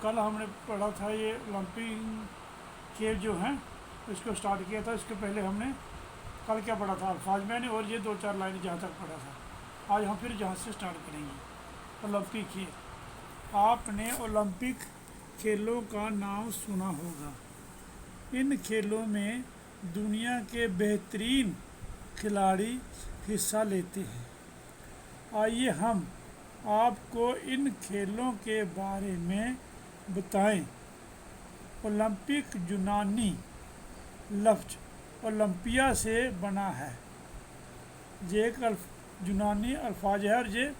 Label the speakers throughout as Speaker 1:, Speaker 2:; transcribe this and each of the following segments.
Speaker 1: कल हमने पढ़ा था ये ओलंपिक के जो हैं इसको स्टार्ट किया था। इसके पहले हमने कल क्या पढ़ा था, अल्फाज मैंने, और ये 2-4 लाइनें जहाँ तक पढ़ा था। आज हम फिर जहाँ से स्टार्ट करेंगे। ओलंपिक खेल, आपने ओलंपिक खेलों का नाम सुना होगा। इन खेलों में दुनिया के बेहतरीन खिलाड़ी हिस्सा लेते हैं। आइए हम आपको इन खेलों के बारे में बताएं। ओलंपिक यूनानी लफ्ज़ ओलंपिया से बना है। ये एक यूनानी अल्फाज है और ये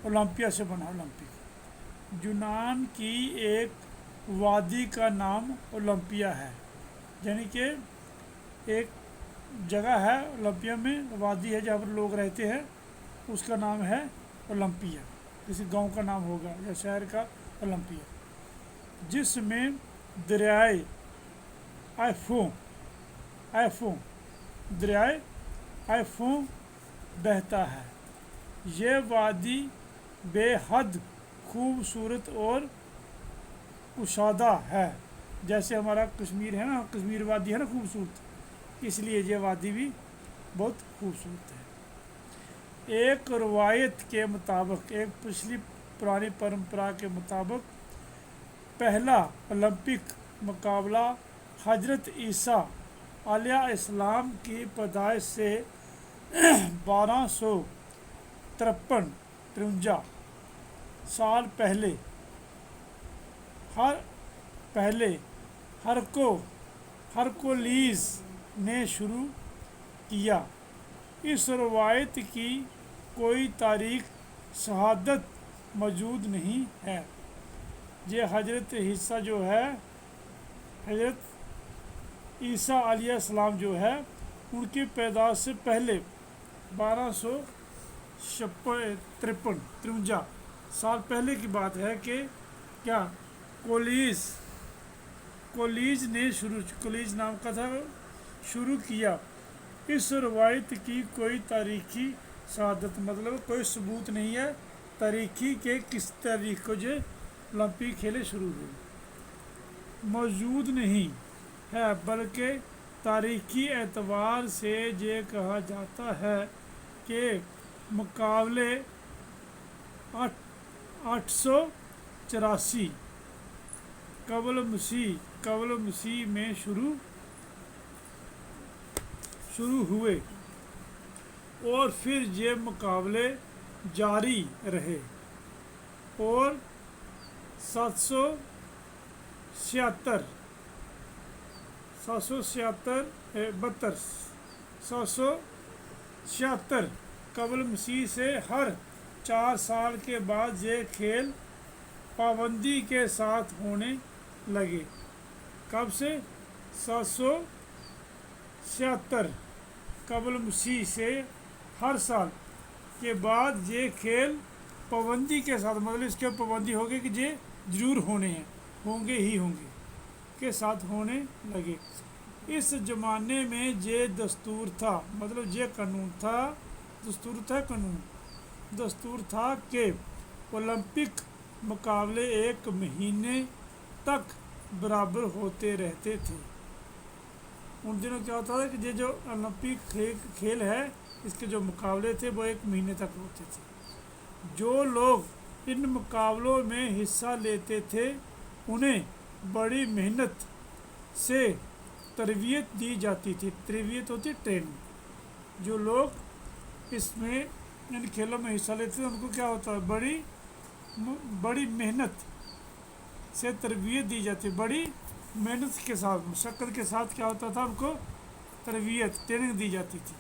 Speaker 1: ओलंपिया से बना। ओलंपिक यूनान की एक वादी का नाम ओलंपिया है, यानी कि एक जगह है ओलंपिया में, वादी है जहाँ पर लोग रहते हैं, उसका नाम है ओलंपिया। किसी गांव का नाम होगा या शहर का ओलंपिया, जिसमें दरियाए आइफों बहता है। ये वादी बेहद खूबसूरत और कुशादा है। जैसे हमारा कश्मीर है ना, कश्मीर वादी है ना खूबसूरत, इसलिए ये वादी भी बहुत खूबसूरत है। एक रवायत के मुताबिक, एक पिछली पुरानी परंपरा के मुताबिक, पहला ओलंपिक मुकाबला हजरत ईसा अलैहिस्सलाम की पैदाइश से 1253 साल पहले हरकुलिस ने शुरू किया। इस रवायत की कोई तारीख शहादत मौजूद नहीं है। ये हजरत ईसा अलैहिस्सलाम जो है, उनकी पैदाइश से पहले 1253 साल पहले की बात है कि क्या कोलिज नाम का था, शुरू किया। इस रवायत की कोई तारीखी शहादत मतलब कोई सबूत नहीं है तारीखी के किस तारीख को ये ओलंपिक खेले शुरू हुए, मौजूद नहीं है, बल्कि तारीखी एतबार से ये कहा जाता है कि मुकाबले 884 कबल मसीह में शुरू हुए और फिर ये मुकाबले जारी रहे और 776 कबल मसीह से हर 4 साल के बाद ये खेल पाबंदी के साथ होने लगे। कब से? 776 कबल मसीह से हर साल के बाद ये खेल पाबंदी के साथ, मतलब इसके पाबंदी होगी कि ये जरूर होंगे के साथ होने लगे। इस ज़माने में ये दस्तूर था, मतलब ये कानून था, दस्तूर था कि ओलंपिक मुकाबले 1 महीने तक बराबर होते रहते थे। उन दिनों क्या होता था कि ये जो ओलंपिक खेल है, इसके जो मुकाबले थे वो 1 महीने तक होते थे। जो लोग इन मुकाबलों में हिस्सा लेते थे उन्हें बड़ी मेहनत से तरबियत दी जाती थी। तरबियत होती ट्रेनिंग। जो लोग इसमें इन खेलों में हिस्सा लेते थे उनको क्या होता है, बड़ी मेहनत से तरबियत दी जाती। बड़ी मेहनत के साथ, मशक्क़त के साथ क्या होता था, उनको तरबियत ट्रेनिंग दी जाती थी।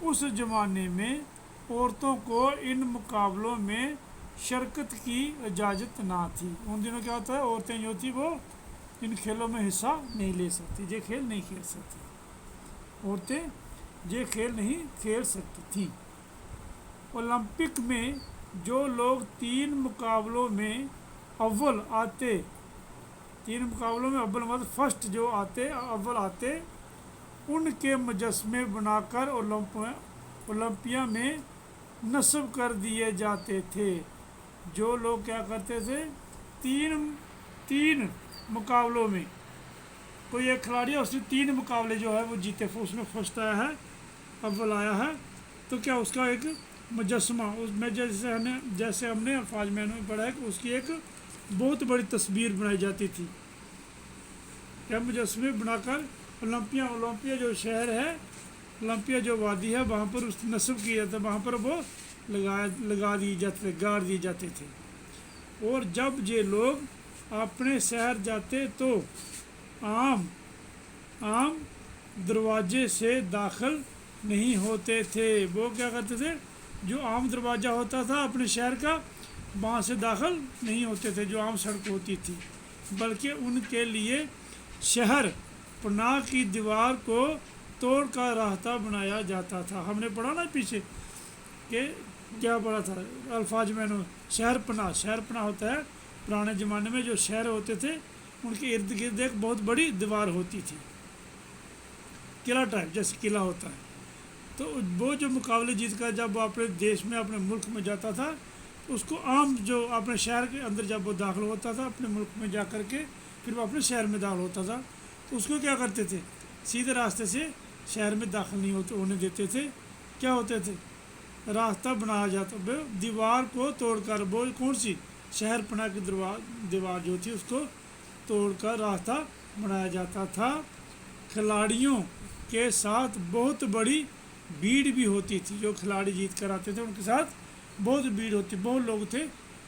Speaker 1: उस ज़माने में औरतों को इन मुकाबलों में शिरकत की इजाज़त ना थी। उन दिनों क्या होता है, औरतें जो थी वो इन खेलों में हिस्सा नहीं ले सकती, ये खेल नहीं खेल सकती। औरतें ये खेल नहीं खेल सकती थी। ओलंपिक में जो लोग 3 मुकाबलों में अव्वल आते, 3 मुकाबलों में अव्वल मतलब फर्स्ट जो अव्वल आते, उनके मुजस्मे बनाकर ओलंपिया में नस्ब कर दिए जाते थे। जो लोग क्या करते थे, 3 3 मुकाबलों में कोई एक खिलाड़ी है, उसने 3 मुकाबले जो है वो जीते, उसमें फर्स्ट आया है, अव्वल आया है, तो क्या उसका एक मुजस्समा, उसमें जैसे हमने अल्फाज में पढ़ा है कि उसकी एक बहुत बड़ी तस्वीर बनाई जाती थी, क्या मुजस्समे बनाकर ओलंपिया जो शहर है, ओलंपिया जो वादी है, वहाँ पर उस नस्ब किया जाता, वहाँ पर वो लगा दिए जाते थे, गाड़ दिए जाते थे। और जब ये लोग अपने शहर जाते तो आम दरवाजे से दाखिल नहीं होते थे। वो क्या करते थे, जो आम दरवाज़ा होता था अपने शहर का, वहाँ से दाखिल नहीं होते थे, जो आम सड़क होती थी, बल्कि उनके लिए शहर पनाह की दीवार को तोड़ कर रास्ता बनाया जाता था। हमने पढ़ा ना पीछे कि क्या पढ़ा था अल्फाज में, शहर पनाह होता है, पुराने ज़माने में जो शहर होते थे उनके इर्द गिर्द एक बहुत बड़ी दीवार होती थी, किला टाइप, जैसे किला होता है। तो वो जो मुकाबले जीत कर जब वो अपने देश में, अपने मुल्क में जाता था, उसको आम जो अपने शहर के अंदर जब वो दाखिल होता था अपने मुल्क में जा कर के, फिर वो अपने शहर में दाखिल होता था, तो उसको क्या करते थे, सीधे रास्ते से शहर में दाखिल नहीं होने देते थे। क्या होते थे, रास्ता बनाया जाता, दीवार को तोड़कर, वो कौन सी, शहर पनाह की दीवार जो थी उसको तोड़कर रास्ता बनाया जाता था। खिलाड़ियों के साथ बहुत बड़ी भीड़ भी होती थी, जो खिलाड़ी जीत कर आते थे उनके साथ बहुत भीड़ होती, बहुत लोग थे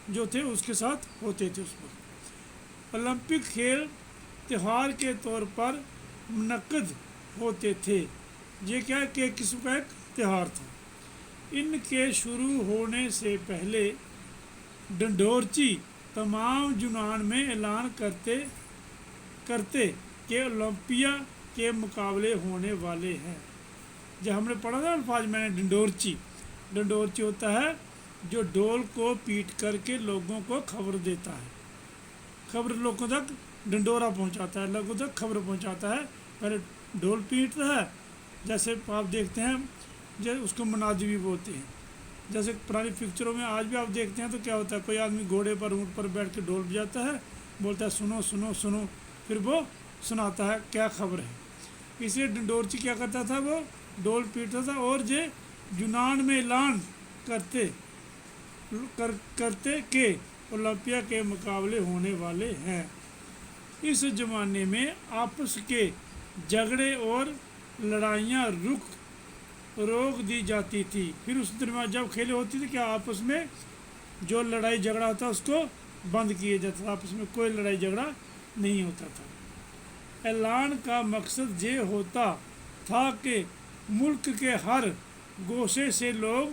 Speaker 1: जो थे उसके साथ होते थे। उस पर ओलंपिक खेल त्यौहार के तौर पर मुनक्किद होते थे। ये क्या है कि किस्म का एक त्यौहार था। इनके शुरू होने से पहले डंडोरची तमाम यूनान में ऐलान करते कि ओलंपिया के मुकाबले होने वाले हैं। जब हमने पढ़ा था अल्फाज में, डंडोरची होता है जो ढोल को पीट करके लोगों को खबर देता है, खबर लोगों तक डंडोरा पहुंचाता है, लोगों तक खबर पहुंचाता है। पहले ढोल पीटता है, जैसे आप देखते हैं जैसे उसको मुनादी भी बोलते हैं, जैसे पुरानी पिक्चरों में आज भी आप देखते हैं तो क्या होता है, कोई आदमी घोड़े पर, ऊँट पर बैठ के ढोल बजाता है, बोलता है सुनो सुनो सुनो, फिर वो सुनाता है क्या खबर है। इसलिए डंडोरची क्या करता था, वो ढोल पीटता था और ये यूनान में ऐलान करते कि ओलंपिया के मुकाबले होने वाले हैं। इस ज़माने में आपस के झगड़े और लड़ाइयाँ रोक दी जाती थी। फिर उस दरमियान जब खेले होती थी, क्या आपस में जो लड़ाई झगड़ा होता उसको बंद किया जाता था, आपस में कोई लड़ाई झगड़ा नहीं होता था। ऐलान का मकसद ये होता था कि मुल्क के हर गोशे से लोग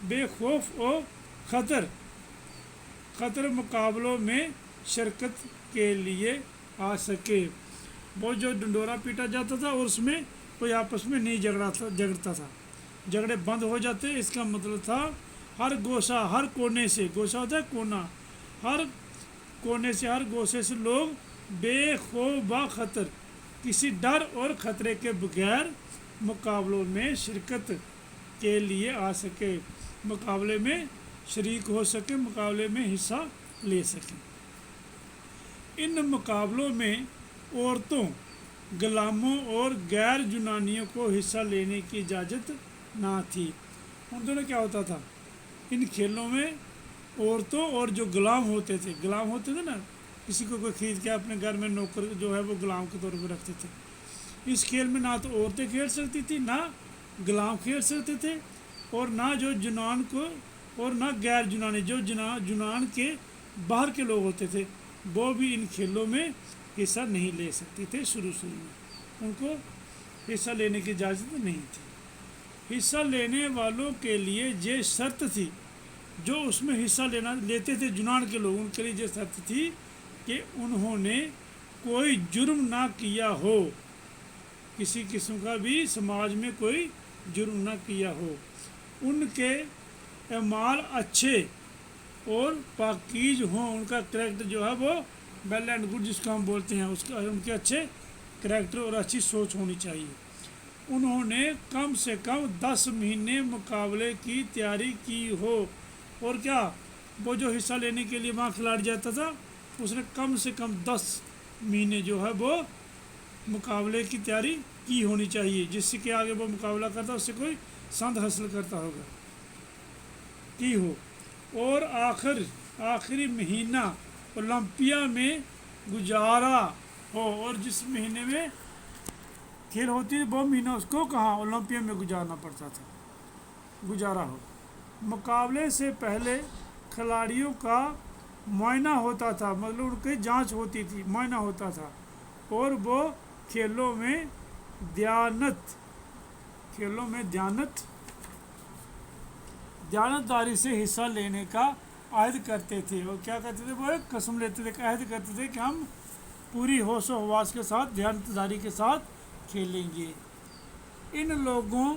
Speaker 1: बेखौफ और खतर मुकाबलों में शिरकत के लिए आ सके। वो जो डंडोरा पीटा जाता था और उसमें कोई आपस में नहीं झगड़ता था, झगड़े बंद हो जाते। इसका मतलब था हर गोशा, हर कोने से, गोशा होता है कोना, हर कोने से, हर गोशे से लोग बेखौफ बाखतर, किसी डर और ख़तरे के बगैर मुकाबलों में शिरकत के लिए आ सके, मुकाबले में शरीक हो सके, मुकाबले में हिस्सा ले सके। इन मुकाबलों में औरतों, गुलामों और गैर यूनानियों को हिस्सा लेने की इजाज़त ना थी। उन दोनों क्या होता था, इन खेलों में औरतों और जो गुलाम होते थे ना, किसी को कोई खरीद के अपने घर में नौकर जो है वो गुलाम के तौर पर रखते थे। इस खेल में ना तो औरतें खेल सकती थी, ना गुलाम खेल सकते थे, और ना जो यूनान को, और ना गैर यूनानी जो यूनान के बाहर के लोग होते थे, वो भी इन खेलों में हिस्सा नहीं ले सकते थे। शुरू में उनको हिस्सा लेने की इजाज़त नहीं थी। हिस्सा लेने वालों के लिए ये शर्त थी, जो उसमें हिस्सा लेते थे यूनान के लोग, उनके लिए ये शर्त थी कि उन्होंने कोई जुर्म ना किया हो, किसी किस्म का भी समाज में कोई जुर्म ना किया हो, उनके अमाल अच्छे और पाकीज हों, उनका करैक्टर जो है वो वेल एंड गुड जिसको हम बोलते हैं, उसका उनके अच्छे करैक्टर और अच्छी सोच होनी चाहिए। उन्होंने कम से कम 10 महीने मुकाबले की तैयारी की हो, और क्या وہ جو حصہ لینے کے لیے وہاں کھلاڑی جاتا تھا اس نے کم سے کم 10 مہینے جو ہے وہ مقابلے کی تیاری کی ہونی چاہیے، جس سے کہ آگے وہ مقابلہ کرتا اس سے کوئی سند حاصل کرتا ہوگا کی ہو، اور آخری مہینہ اولمپیا میں گزارا ہو، اور جس مہینے میں کھیل ہوتی ہے وہ مہینہ اس کو کہاں اولمپیا میں گزارنا پڑتا تھا، گزارا ہو۔ مقابلے سے پہلے کھلاڑیوں کا معائنہ ہوتا تھا، مطلب ان کی جانچ ہوتی تھی، معائنہ ہوتا تھا، اور وہ کھیلوں میں دیانتداری سے حصہ لینے کا عہد کرتے تھے، اور کیا کرتے تھے، وہ ایک قسم لیتے تھے، عہد کرتے تھے کہ ہم پوری ہوش و حواس کے ساتھ دیانتداری کے ساتھ کھیلیں گے۔ ان لوگوں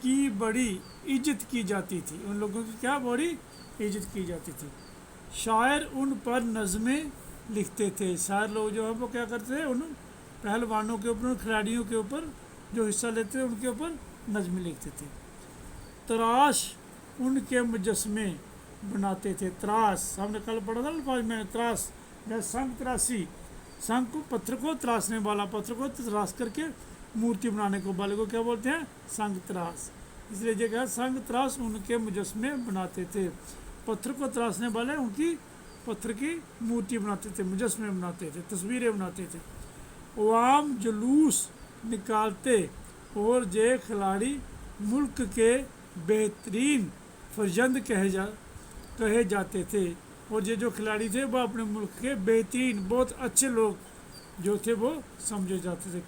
Speaker 1: کی بڑی عزت کی جاتی تھی، ان لوگوں کی کیا بڑی عزت کی جاتی تھی۔ شاعر ان پر نظمیں لکھتے تھے، شاعر لوگ جو ہے وہ کیا کرتے تھے، ان پہلوانوں کے اوپر، کھلاڑیوں کے اوپر جو حصہ لیتے تھے ان کے اوپر نظمیں لکھتے تھے۔ تراش ان کے مجسمے بناتے تھے، تراس ہم نے کل پڑھا تھا الفاظ میں، تراس یا سنگ تراشی، سنگ کو پتھر کو تراشنے والا، پتھر کو تراش کر کے مورتی بنانے کو والے کو کیا بولتے ہیں، سنگ تراش، اس لیے یہ کہا سنگ تراش ان کے مجسمے بناتے تھے، پتھر کو تراشنے والے ان کی پتھر کی مورتی بناتے تھے، مجسمے بناتے تھے، تصویریں بناتے تھے۔ عوام جلوس نکالتے اور یہ کھلاڑی ملک کے بہترین فرزند کہے جاتے تھے، اور یہ جو کھلاڑی تھے وہ اپنے ملک کے بہترین بہت اچھے لوگ جو تھے وہ سمجھے جاتے تھے،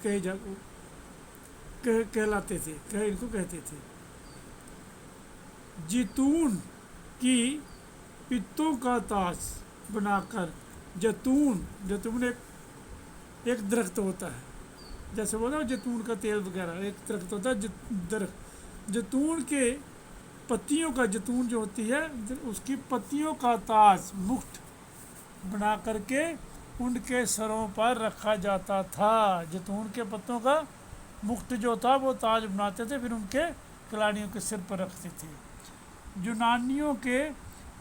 Speaker 1: کہلاتے تھے، ان کو کہتے تھے۔ جیتون کی پتوں کا تاج بنا کر، جیتون ایک درخت ہوتا ہے، جیسے وہ نا جیتون کا تیل وغیرہ ایک درخت ہوتا ہے، درخت جیتون کے پتیوں کا، جیتون جو ہوتی ہے اس کی پتیوں کا تاج، مکٹ بنا کر کے ان کے سروں پر رکھا جاتا تھا، جیتون کے پتوں کا مکٹ جو تھا وہ تاج بناتے تھے، پھر ان کے کھلاڑیوں کے سر پر رکھتے تھے۔ یونانیوں کے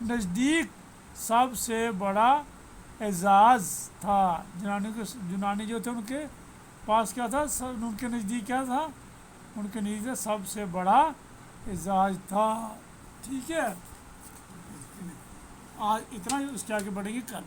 Speaker 1: نزدیک سب سے بڑا اعزاز تھا، یونانی جو تھے ان کے پاس کیا تھا، ان کے نزدیک کیا تھا، ان کے نزدیک سب سے بڑا اعزاز تھا۔ ٹھیک ہے، آج اتنا ہی، اس کے آگے بڑھیں گے کل۔